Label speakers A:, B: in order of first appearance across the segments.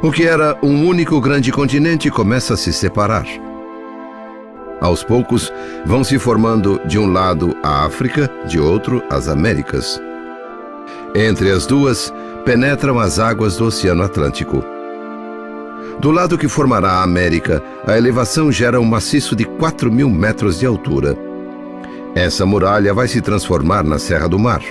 A: O que era um único grande continente começa a se separar. Aos poucos, vão se formando de um lado a África, de outro as Américas. Entre as duas, penetram as águas do Oceano Atlântico. Do lado que formará a América, a elevação gera um maciço de 4.000 metros de altura. Essa muralha vai se transformar na Serra do Mar.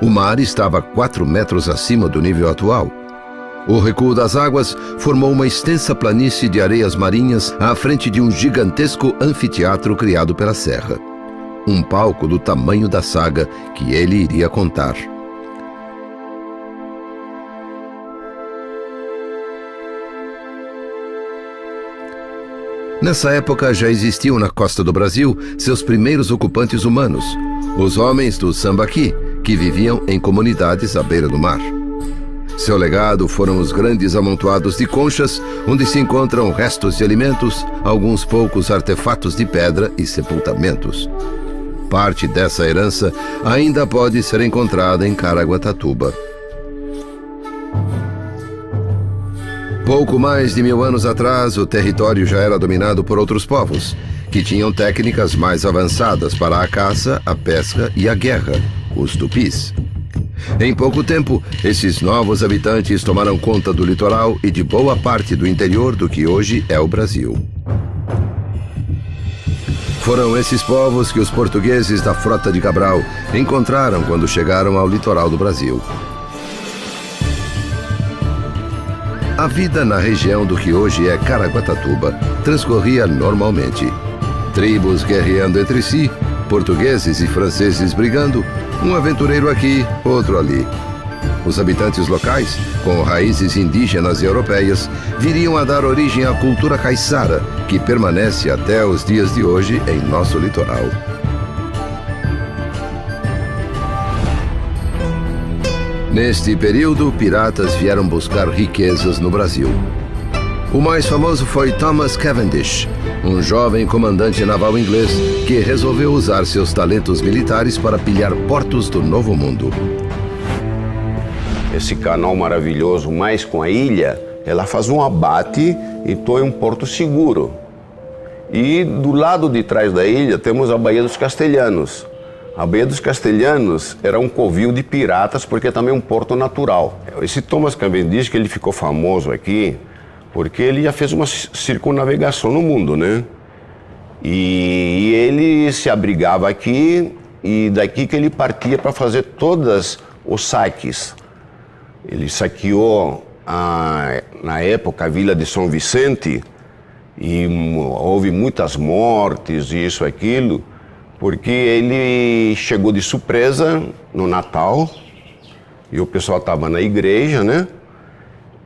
A: O mar estava 4 metros acima do nível atual. O recuo das águas formou uma extensa planície de areias marinhas à frente de um gigantesco anfiteatro criado pela serra. Um palco do tamanho da saga que ele iria contar. Nessa época já existiam na costa do Brasil seus primeiros ocupantes humanos, os homens do Sambaqui, que viviam em comunidades à beira do mar. Seu legado foram os grandes amontoados de conchas, onde se encontram restos de alimentos, alguns poucos artefatos de pedra e sepultamentos. Parte dessa herança ainda pode ser encontrada em Caraguatatuba. Pouco mais de 1000 anos atrás, o território já era dominado por outros povos, que tinham técnicas mais avançadas para a caça, a pesca e a guerra, os tupis. Em pouco tempo, esses novos habitantes tomaram conta do litoral e de boa parte do interior do que hoje é o Brasil. Foram esses povos que os portugueses da Frota de Cabral encontraram quando chegaram ao litoral do Brasil. A vida na região do que hoje é Caraguatatuba transcorria normalmente. Tribos guerreando entre si, portugueses e franceses brigando, um aventureiro aqui, outro ali. Os habitantes locais, com raízes indígenas e europeias, viriam a dar origem à cultura caiçara, que permanece até os dias de hoje em nosso litoral. Neste período, piratas vieram buscar riquezas no Brasil. O mais famoso foi Thomas Cavendish, um jovem comandante naval inglês que resolveu usar seus talentos militares para pilhar portos do Novo Mundo.
B: Esse canal maravilhoso, mais com a ilha, ela faz um abate e torna um porto seguro. E do lado de trás da ilha temos a Baía dos Castelhanos. A Baía dos Castelhanos era um covil de piratas porque também é um porto natural. Esse Thomas Cavendish, que ele ficou famoso aqui, porque ele já fez uma circunnavegação no mundo, né? E ele se abrigava aqui e daqui que ele partia para fazer todos os saques. Ele saqueou, na época, a vila de São Vicente e houve muitas mortes e isso, aquilo, porque ele chegou de surpresa no Natal e o pessoal estava na igreja, né?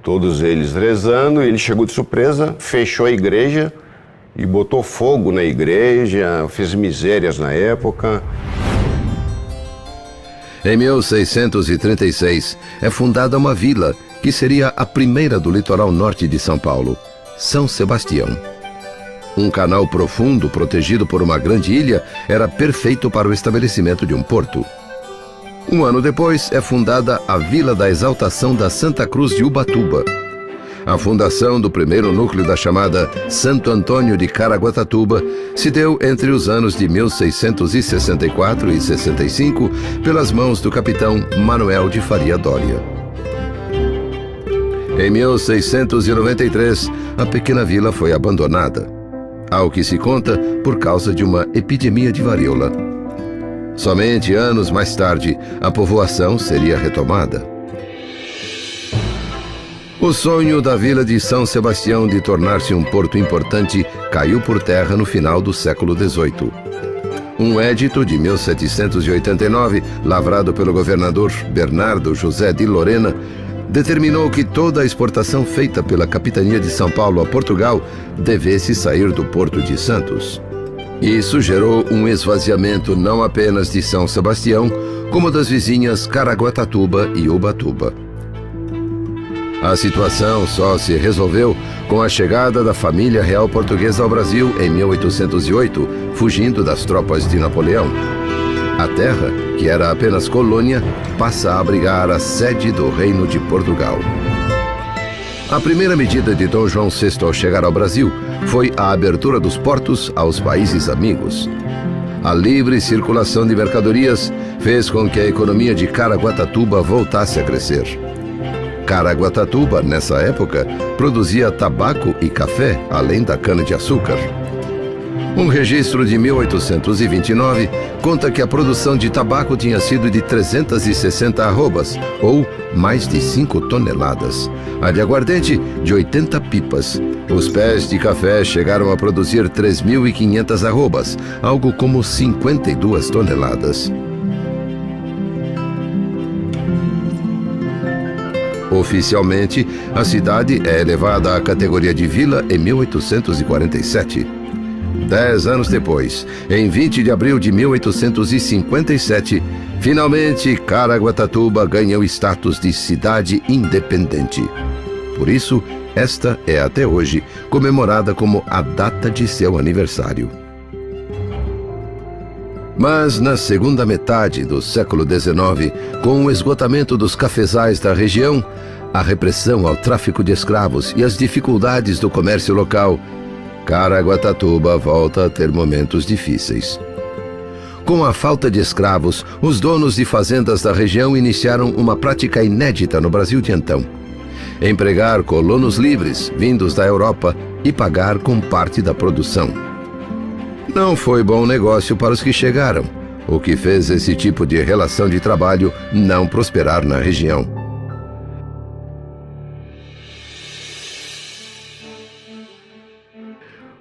B: Todos eles rezando, e ele chegou de surpresa, fechou a igreja e botou fogo na igreja, fez misérias na época.
A: Em 1636, é fundada uma vila que seria a primeira do litoral norte de São Paulo, São Sebastião. Um canal profundo, protegido por uma grande ilha, era perfeito para o estabelecimento de um porto. Um ano depois, é fundada a Vila da Exaltação da Santa Cruz de Ubatuba. A fundação do primeiro núcleo da chamada Santo Antônio de Caraguatatuba se deu entre os anos de 1664 e 65 pelas mãos do capitão Manuel de Faria Doria. Em 1693, a pequena vila foi abandonada, ao que se conta por causa de uma epidemia de varíola. Somente anos mais tarde, a povoação seria retomada. O sonho da vila de São Sebastião de tornar-se um porto importante caiu por terra no final do século XVIII. Um édito de 1789, lavrado pelo governador Bernardo José de Lorena, determinou que toda a exportação feita pela Capitania de São Paulo a Portugal devesse sair do Porto de Santos. Isso gerou um esvaziamento não apenas de São Sebastião, como das vizinhas Caraguatatuba e Ubatuba. A situação só se resolveu com a chegada da família real portuguesa ao Brasil em 1808, fugindo das tropas de Napoleão. A terra, que era apenas colônia, passa a abrigar a sede do Reino de Portugal. A primeira medida de Dom João VI ao chegar ao Brasil foi a abertura dos portos aos países amigos. A livre circulação de mercadorias fez com que a economia de Caraguatatuba voltasse a crescer. Caraguatatuba, nessa época, produzia tabaco e café, além da cana-de-açúcar. Um registro de 1829 conta que a produção de tabaco tinha sido de 360 arrobas, ou mais de 5 toneladas. A de aguardente, de 80 pipas. Os pés de café chegaram a produzir 3.500 arrobas, algo como 52 toneladas. Oficialmente, a cidade é elevada à categoria de vila em 1847. 10 anos depois, em 20 de abril de 1857, finalmente Caraguatatuba ganha o status de cidade independente. Por isso, esta é até hoje comemorada como a data de seu aniversário. Mas na segunda metade do século XIX, com o esgotamento dos cafezais da região, a repressão ao tráfico de escravos e as dificuldades do comércio local, Caraguatatuba volta a ter momentos difíceis. Com a falta de escravos, os donos de fazendas da região iniciaram uma prática inédita no Brasil de então: empregar colonos livres vindos da Europa e pagar com parte da produção. Não foi bom negócio para os que chegaram, o que fez esse tipo de relação de trabalho não prosperar na região.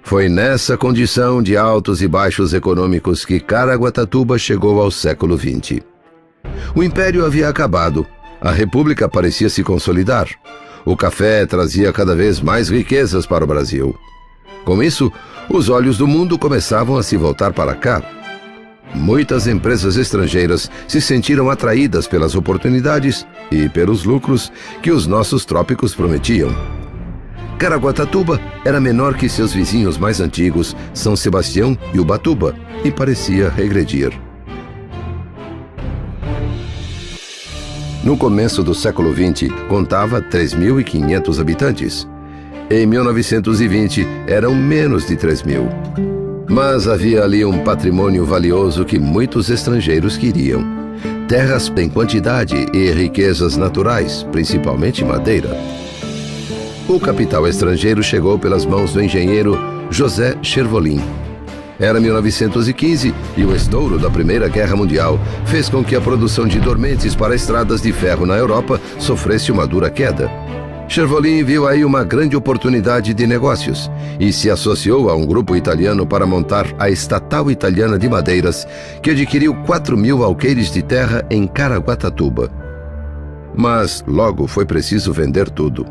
A: Foi nessa condição de altos e baixos econômicos que Caraguatatuba chegou ao século XX. O Império havia acabado, a República parecia se consolidar. O café trazia cada vez mais riquezas para o Brasil. Com isso, os olhos do mundo começavam a se voltar para cá. Muitas empresas estrangeiras se sentiram atraídas pelas oportunidades e pelos lucros que os nossos trópicos prometiam. Caraguatatuba era menor que seus vizinhos mais antigos, São Sebastião e Ubatuba, e parecia regredir. No começo do século XX, contava 3.500 habitantes. Em 1920, eram menos de 3.000. Mas havia ali um patrimônio valioso que muitos estrangeiros queriam: terras em quantidade e riquezas naturais, principalmente madeira. O capital estrangeiro chegou pelas mãos do engenheiro José Chervolin. Era 1915 e o estouro da Primeira Guerra Mundial fez com que a produção de dormentes para estradas de ferro na Europa sofresse uma dura queda. Chervolin viu aí uma grande oportunidade de negócios e se associou a um grupo italiano para montar a Estatal Italiana de Madeiras, que adquiriu 4.000 alqueires de terra em Caraguatatuba. Mas logo foi preciso vender tudo.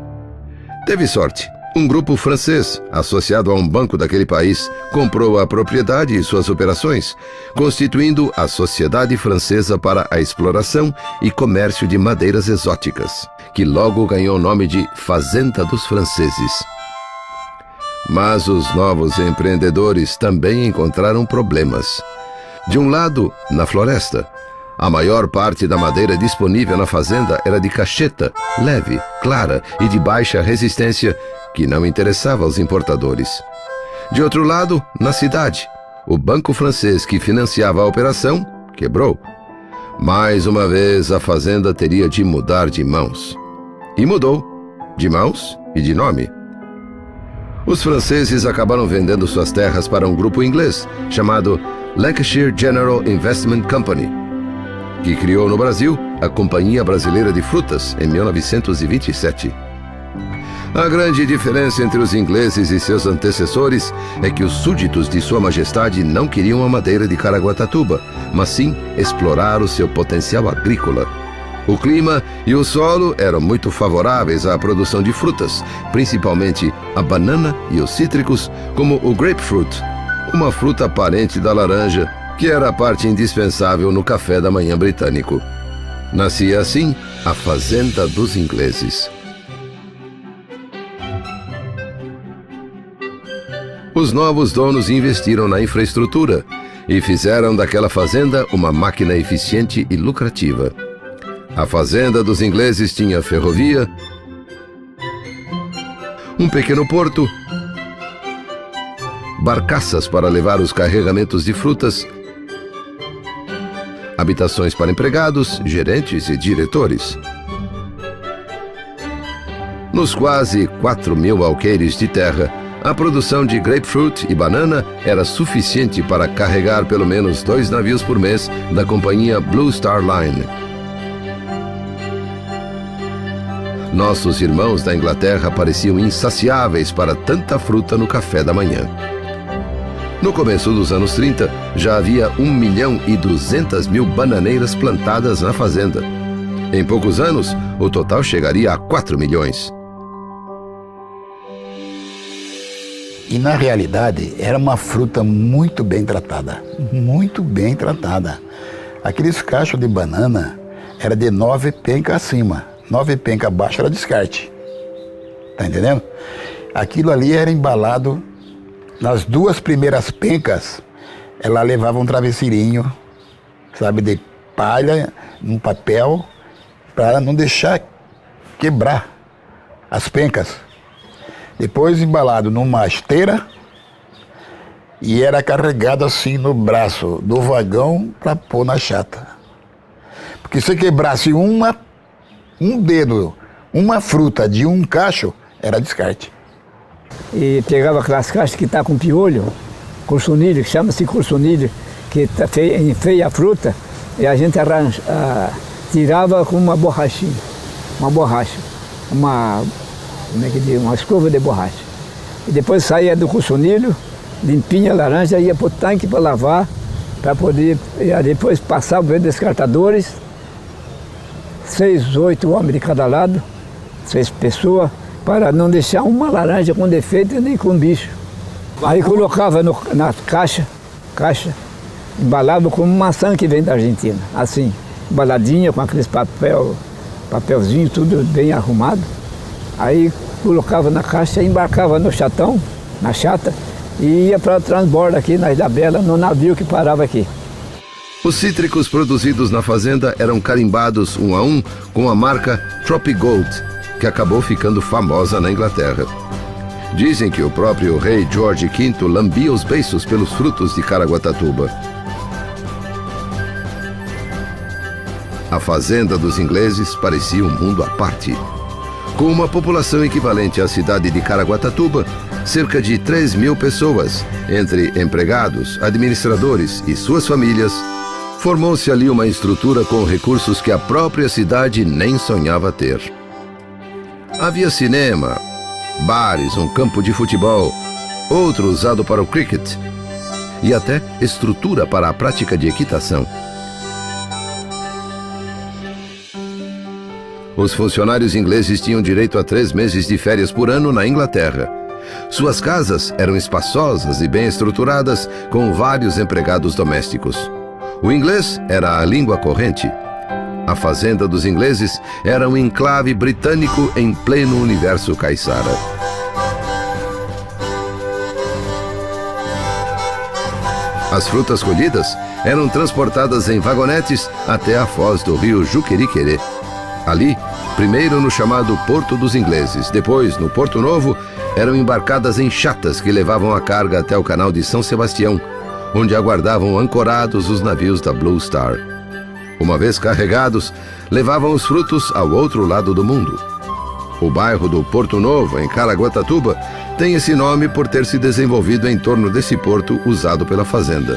A: Teve sorte. Um grupo francês, associado a um banco daquele país, comprou a propriedade e suas operações, constituindo a Sociedade Francesa para a Exploração e Comércio de Madeiras Exóticas, que logo ganhou o nome de Fazenda dos Franceses. Mas os novos empreendedores também encontraram problemas. De um lado, na floresta, a maior parte da madeira disponível na fazenda era de cacheta, leve, clara e de baixa resistência, que não interessava aos importadores. De outro lado, na cidade, o banco francês que financiava a operação quebrou. Mais uma vez, a fazenda teria de mudar de mãos. E mudou, de mãos e de nome. Os franceses acabaram vendendo suas terras para um grupo inglês chamado Lancashire General Investment Company, que criou no Brasil a Companhia Brasileira de Frutas em 1927. A grande diferença entre os ingleses e seus antecessores é que os súditos de Sua Majestade não queriam a madeira de Caraguatatuba, mas sim explorar o seu potencial agrícola. O clima e o solo eram muito favoráveis à produção de frutas, principalmente a banana e os cítricos, como o grapefruit, uma fruta parente da laranja, que era a parte indispensável no café da manhã britânico. Nascia assim a Fazenda dos Ingleses. Os novos donos investiram na infraestrutura e fizeram daquela fazenda uma máquina eficiente e lucrativa. A fazenda dos ingleses tinha ferrovia, um pequeno porto, barcaças para levar os carregamentos de frutas, habitações para empregados, gerentes e diretores. Nos quase 4.000 alqueires de terra, a produção de grapefruit e banana era suficiente para carregar pelo menos 2 navios por mês da companhia Blue Star Line. Nossos irmãos da Inglaterra pareciam insaciáveis para tanta fruta no café da manhã. No começo dos anos 30, já havia 1.200.000 bananeiras plantadas na fazenda. Em poucos anos, o total chegaria a 4 milhões.
C: E na realidade era uma fruta muito bem tratada, muito bem tratada. Aqueles cachos de banana era de 9 pencas acima, 9 pencas abaixo era descarte. Tá entendendo? Aquilo ali era embalado, nas 2 primeiras pencas, ela levava um travesseirinho, sabe, de palha, num papel, para não deixar quebrar as pencas. Depois embalado numa esteira e era carregado assim no braço do vagão para pôr na chata. Porque se quebrasse um dedo, uma fruta de um cacho, era descarte.
D: E pegava aquelas caixas que tá com piolho, corsonilho, que chama-se corsonilho, que enfeia a fruta, e a gente tirava com uma borrachinha, uma escova de borracha. E depois saía do corsonilho, limpinha a laranja, ia para o tanque para lavar, para poder, depois passar por descartadores, 6, 8 homens de cada lado, 6 pessoas, para não deixar uma laranja com defeito nem com bicho. Aí colocava na caixa, embalava como maçã que vem da Argentina, assim, embaladinha com aqueles papelzinho, tudo bem arrumado. Aí colocava na caixa, embarcava no chatão, na chata, e ia para o transbordo aqui na Ilha Bela, no navio que parava aqui.
A: Os cítricos produzidos na fazenda eram carimbados um a um com a marca Tropigold, que acabou ficando famosa na Inglaterra. Dizem que o próprio rei George V lambia os beiços pelos frutos de Caraguatatuba. A fazenda dos ingleses parecia um mundo à parte. Com uma população equivalente à cidade de Caraguatatuba, cerca de 3.000 pessoas, entre empregados, administradores e suas famílias, formou-se ali uma estrutura com recursos que a própria cidade nem sonhava ter. Havia cinema, bares, um campo de futebol, outro usado para o cricket e até estrutura para a prática de equitação. Os funcionários ingleses tinham direito a 3 meses de férias por ano na Inglaterra. Suas casas eram espaçosas e bem estruturadas, com vários empregados domésticos. O inglês era a língua corrente. A fazenda dos ingleses era um enclave britânico em pleno universo caiçara. As frutas colhidas eram transportadas em vagonetes até a foz do rio Juqueriquerê. Ali, primeiro no chamado Porto dos Ingleses, depois no Porto Novo, eram embarcadas em chatas que levavam a carga até o canal de São Sebastião, onde aguardavam ancorados os navios da Blue Star. Uma vez carregados, levavam os frutos ao outro lado do mundo. O bairro do Porto Novo, em Caraguatatuba, tem esse nome por ter se desenvolvido em torno desse porto usado pela fazenda.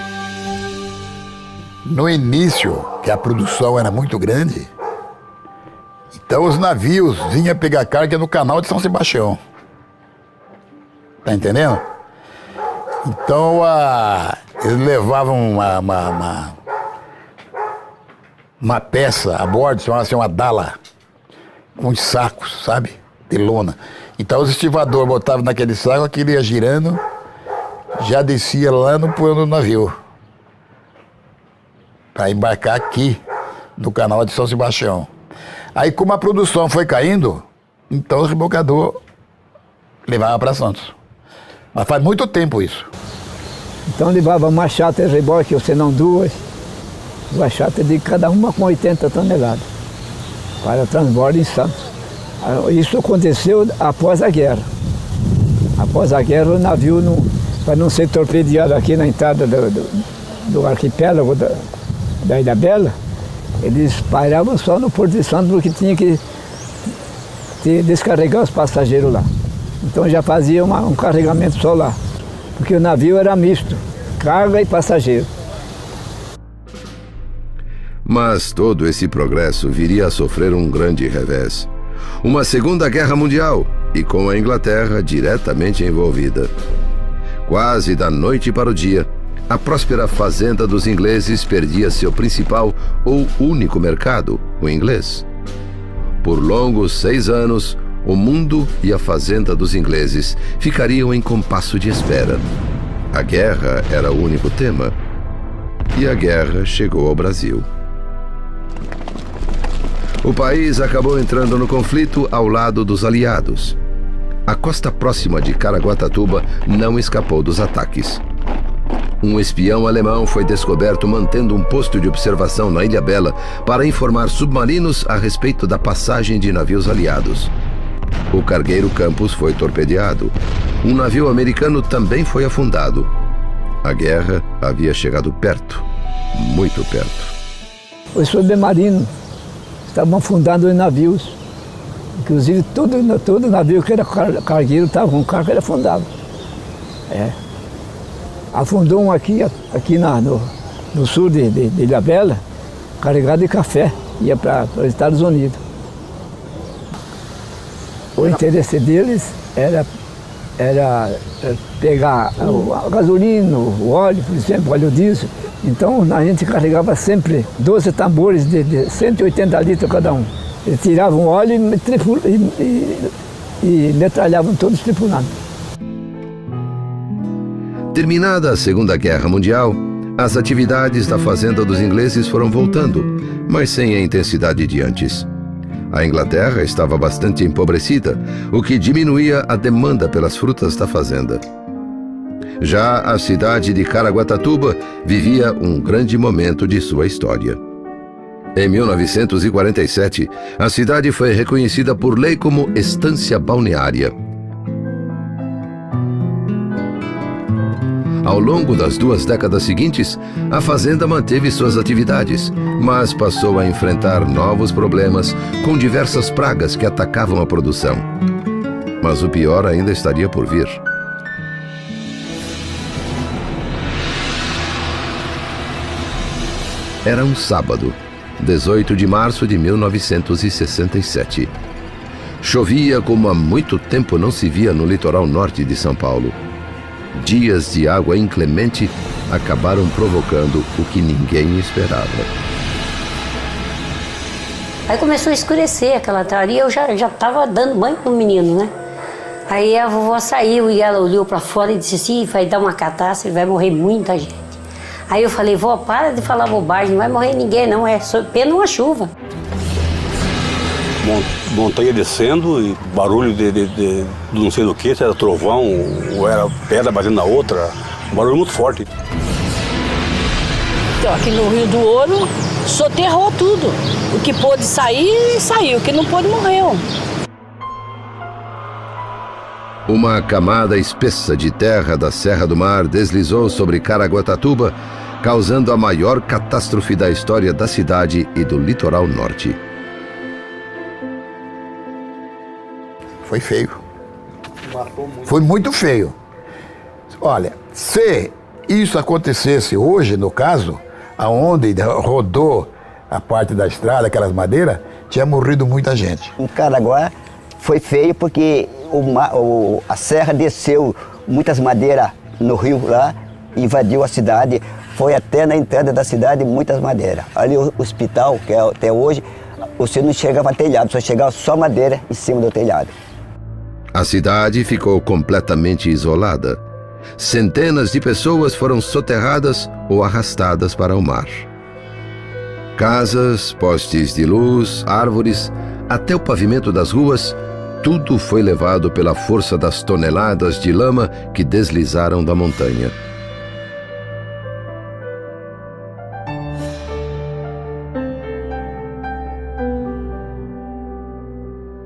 C: No início, que a produção era muito grande, então os navios vinham pegar carga no canal de São Sebastião. Tá entendendo? Então eles levavam uma peça a bordo, chamava-se uma dala, com os sacos, sabe? De lona. Então os estivadores botavam naquele saco, aquilo ia girando, já descia lá no porão do navio, para embarcar aqui no canal de São Sebastião. Aí, como a produção foi caindo, então o rebocador levava para Santos. Mas faz muito tempo isso.
D: Então levava machata e reboque, ou senão duas. Machata de cada uma com 80 toneladas. Para transbordo em Santos. Isso aconteceu após a guerra. Após a guerra, o navio, para não ser torpedeado aqui na entrada do arquipélago da Ilha Bela, eles paravam só no Porto de Santos porque tinha que descarregar os passageiros lá. Então já fazia um carregamento só lá, porque o navio era misto, carga e passageiro.
A: Mas todo esse progresso viria a sofrer um grande revés. Uma Segunda Guerra Mundial, e com a Inglaterra diretamente envolvida. Quase da noite para o dia, a próspera fazenda dos ingleses perdia seu principal ou único mercado, o inglês. Por longos 6 anos, o mundo e a fazenda dos ingleses ficariam em compasso de espera. A guerra era o único tema. E a guerra chegou ao Brasil. O país acabou entrando no conflito ao lado dos aliados. A costa próxima de Caraguatatuba não escapou dos ataques. Um espião alemão foi descoberto mantendo um posto de observação na Ilha Bela para informar submarinos a respeito da passagem de navios aliados. O cargueiro Campos foi torpedeado. Um navio americano também foi afundado. A guerra havia chegado perto, muito perto.
D: Os submarinos estavam afundando em navios. Inclusive, todo navio que era cargueiro estava com carga, ele afundava. Afundou um aqui no sul de Ilha Bela, carregado de café, ia para os Estados Unidos. O interesse deles era pegar a gasolina, o óleo, por exemplo, o óleo diesel. Então a gente carregava sempre 12 tambores de 180 litros cada um. Eles tiravam o óleo e metralhavam todos os tripulados.
A: Terminada a Segunda Guerra Mundial, as atividades da fazenda dos ingleses foram voltando, mas sem a intensidade de antes. A Inglaterra estava bastante empobrecida, o que diminuía a demanda pelas frutas da fazenda. Já a cidade de Caraguatatuba vivia um grande momento de sua história. Em 1947, a cidade foi reconhecida por lei como estância balneária. Ao longo das 2 décadas seguintes, a fazenda manteve suas atividades, mas passou a enfrentar novos problemas com diversas pragas que atacavam a produção. Mas o pior ainda estaria por vir. Era um sábado, 18 de março de 1967. Chovia como há muito tempo não se via no litoral norte de São Paulo. Dias de água inclemente acabaram provocando o que ninguém esperava.
E: Aí começou a escurecer aquela tarde e eu já estava dando banho pro menino, né? Aí a vovó saiu e ela olhou para fora e disse assim, vai dar uma catástrofe, vai morrer muita gente. Aí eu falei, vó, para de falar bobagem, não vai morrer ninguém não, é só pena uma chuva.
F: Montanha descendo e barulho de não sei do que, se era trovão ou era pedra batendo na outra, um barulho muito forte.
G: Então, aqui no Rio do Ouro, soterrou tudo. O que pôde sair, saiu, o que não pôde, morreu.
A: Uma camada espessa de terra da Serra do Mar deslizou sobre Caraguatatuba, causando a maior catástrofe da história da cidade e do litoral norte.
C: Foi feio. Foi muito feio. Olha, se isso acontecesse hoje, no caso, aonde rodou a parte da estrada, aquelas madeiras, tinha morrido muita gente.
H: Em Caraguá foi feio porque a serra desceu muitas madeiras no rio lá, invadiu a cidade, foi até na entrada da cidade muitas madeiras. Ali o hospital, que é até hoje, você não chegava a telhado, só chegava só madeira em cima do telhado.
A: A cidade ficou completamente isolada. Centenas de pessoas foram soterradas ou arrastadas para o mar. Casas, postes de luz, árvores, até o pavimento das ruas, tudo foi levado pela força das toneladas de lama que deslizaram da montanha.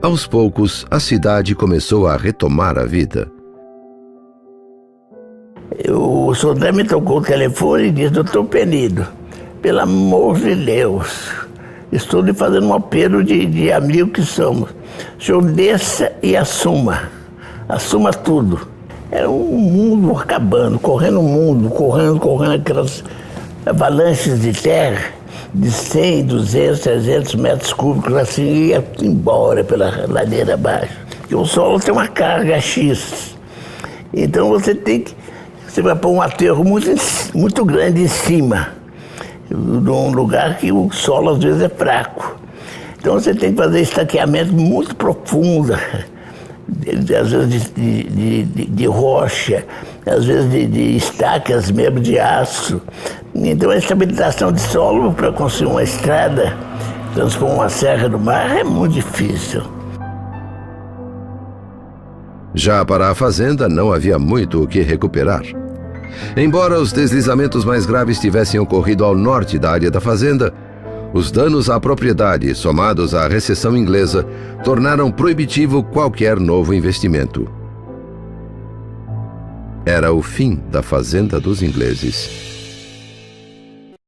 A: Aos poucos, a cidade começou a retomar a vida.
I: O soldado me tocou o telefone e disse: doutor Penido, pelo amor de Deus, estou lhe fazendo um apelo de amigo que somos. O senhor desça e assuma tudo. Era um mundo acabando, correndo o mundo, correndo aquelas avalanches de terra de 100, 200, 300 metros cúbicos, assim, ia embora pela ladeira abaixo. E o solo tem uma carga X. Então você vai pôr um aterro muito grande em cima, de um lugar que o solo às vezes é fraco. Então você tem que fazer estaqueamento muito profundo, às vezes de rocha, às vezes de estacas mesmo de aço. Então a estabilização de solo para construir uma estrada, transpor uma serra do mar, é muito difícil.
A: Já para a fazenda não havia muito o que recuperar. Embora os deslizamentos mais graves tivessem ocorrido ao norte da área da fazenda, os danos à propriedade, somados à recessão inglesa, tornaram proibitivo qualquer novo investimento. Era o fim da fazenda dos ingleses.